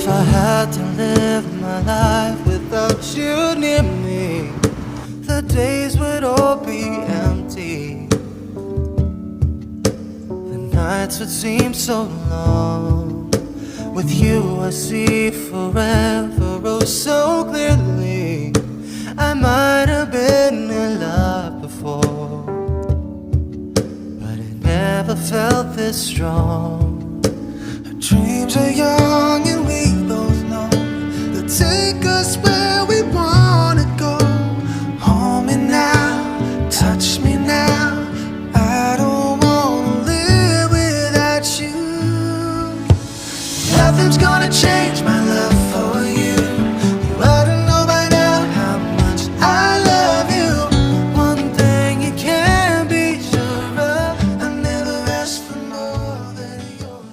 If I had to live my life without you near me, the days would all be empty. The nights would seem so long. With you I see forever oh so clearly. I might have been in love before, but it never felt this strong. Our dreams are young and we both know they'll take us where we wanna go. Hold me now, touch me now, I don't wanna live without you. Nothing's gonna change my